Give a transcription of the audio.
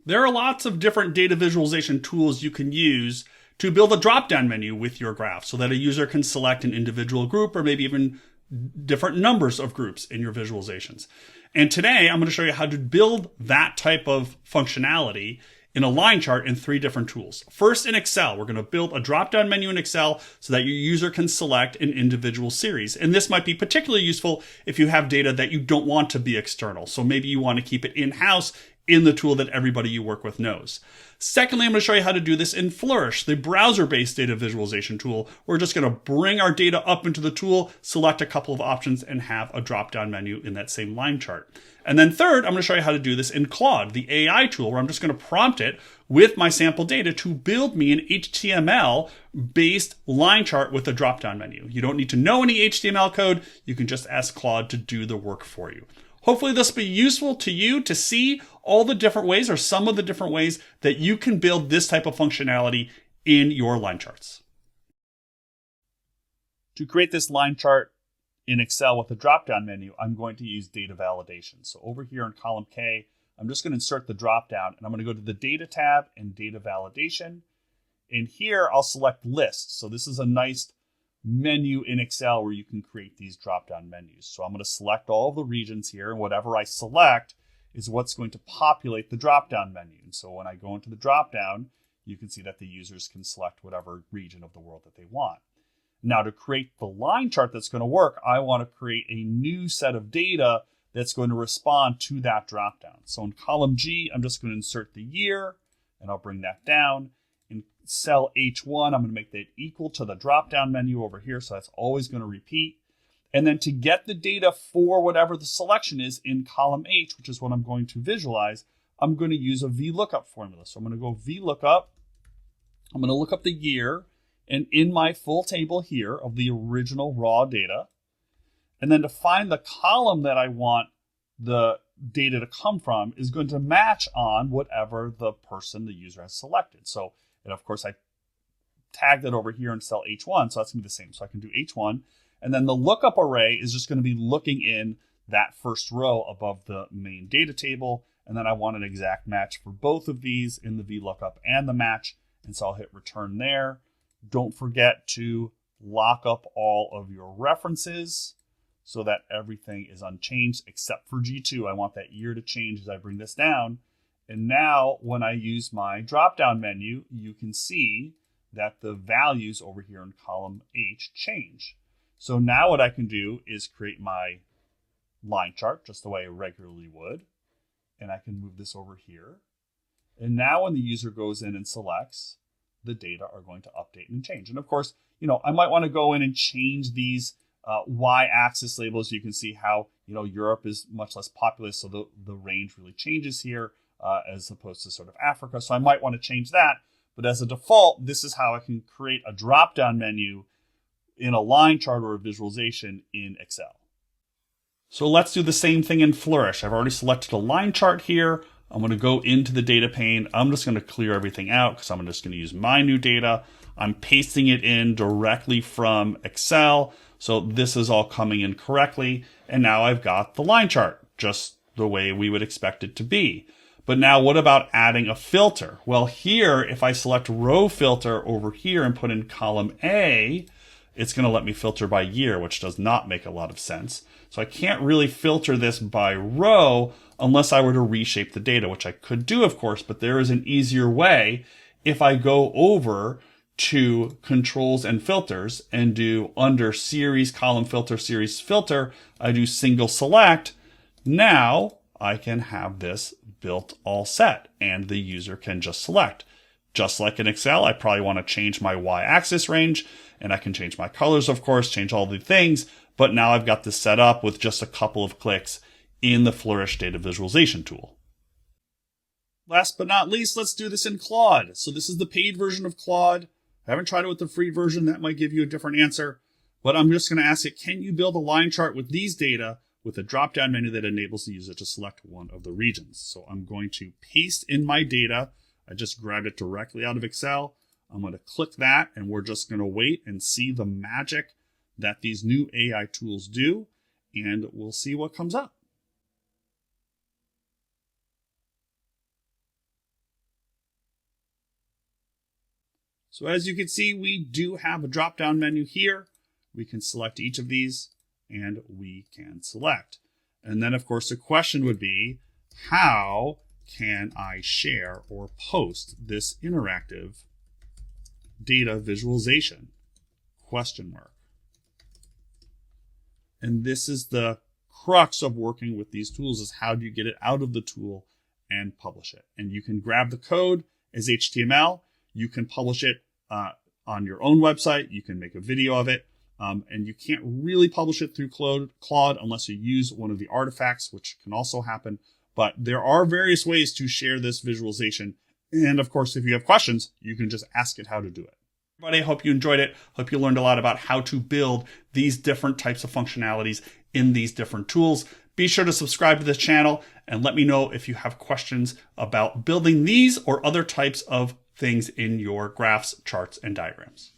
There are lots of different data visualization tools you can use to build a drop-down menu with your graph so that a user can select an individual group or maybe even different numbers of groups in your visualizations. And today I'm going to show you how to build that type of functionality in a line chart in 3 different tools. First, in Excel, we're going to build a drop-down menu in Excel so that your user can select an individual series. And this might be particularly useful if you have data that you don't want to be external. So maybe you want to keep it in-house in the tool that everybody you work with knows. Secondly, I'm going to show you how to do this in Flourish, the browser-based data visualization tool. We're just going to bring our data up into the tool, select a couple of options, and have a drop-down menu in that same line chart. And then third, I'm going to show you how to do this in Claude, the AI tool, where I'm just going to prompt it with my sample data to build me an HTML-based line chart with a drop-down menu. You don't need to know any HTML code. You can just ask Claude to do the work for you. Hopefully this will be useful to you to see all the different ways or some of the different ways that you can build this type of functionality in your line charts. To create this line chart in Excel with a drop-down menu, I'm going to use data validation. So over here in column K, I'm just going to insert the drop-down and I'm going to go to the Data tab and Data Validation. And here I'll select List. So this is a nice menu in Excel where you can create these drop-down menus. So I'm going to select all of the regions here, and whatever I select is what's going to populate the drop-down menu. And so when I go into the drop-down, you can see that the users can select whatever region of the world that they want. Now, to create the line chart that's going to work, I want to create a new set of data that's going to respond to that drop-down. So in column G, I'm just going to insert the year, and I'll bring that down. In cell H1, I'm going to make that equal to the drop-down menu over here, so that's always going to repeat. And then to get the data for whatever the selection is in column H, which is what I'm going to visualize, I'm going to use a VLOOKUP formula. So I'm going to go VLOOKUP. I'm going to look up the year, and in my full table here of the original raw data, and then to find the column that I want the data to come from is going to match on whatever the user has selected. So, and of course I tagged it over here in cell H1, so that's going to be the same. So I can do H1, and then the lookup array is just going to be looking in that first row above the main data table, and then I want an exact match for both of these in the VLOOKUP and the match, and so I'll hit return there. Don't forget to lock up all of your references so that everything is unchanged except for G2. I want that year to change as I bring this down. And now when I use my drop-down menu, you can see that the values over here in column H change. So now what I can do is create my line chart just the way I regularly would. And I can move this over here. And now when the user goes in and selects, the data are going to update and change. And of course, I might want to go in and change these y-axis labels. You can see how, Europe is much less populous, so the range really changes here as opposed to sort of Africa. So I might want to change that. But as a default, this is how I can create a drop-down menu in a line chart or a visualization in Excel. So let's do the same thing in Flourish. I've already selected a line chart here. I'm going to go into the data pane. I'm just going to clear everything out because I'm just going to use my new data. I'm pasting it in directly from Excel. So this is all coming in correctly. And now I've got the line chart just the way we would expect it to be. But now what about adding a filter? Well, here, if I select row filter over here and put in column A, it's going to let me filter by year, which does not make a lot of sense. So I can't really filter this by row unless I were to reshape the data, which I could do, of course, but there is an easier way. If I go over to controls and filters and do under series, column filter, series filter, I do single select. Now I can have this built all set and the user can just select. Just like in Excel, I probably want to change my y-axis range, and I can change my colors, of course, change all the things, but now I've got this set up with just a couple of clicks in the Flourish data visualization tool. Last but not least, let's do this in Claude. So this is the paid version of Claude. I haven't tried it with the free version. That might give you a different answer, but I'm just going to ask it, can you build a line chart with these data with a drop-down menu that enables the user to select one of the regions? So I'm going to paste in my data. I just grabbed it directly out of Excel. I'm going to click that, and we're just going to wait and see the magic that these new AI tools do, and we'll see what comes up. So as you can see, we do have a drop-down menu here. We can select each of these and we can select. And then of course the question would be, how can I share or post this interactive data visualization? Question mark. And this is the crux of working with these tools, is how do you get it out of the tool and publish it? And you can grab the code as HTML. You can publish it on your own website. You can make a video of it. And you can't really publish it through Claude unless you use one of the artifacts, which can also happen. But there are various ways to share this visualization. And of course, if you have questions, you can just ask it how to do it. Everybody, I hope you enjoyed it. Hope you learned a lot about how to build these different types of functionalities in these different tools. Be sure to subscribe to this channel and let me know if you have questions about building these or other types of things in your graphs, charts, and diagrams.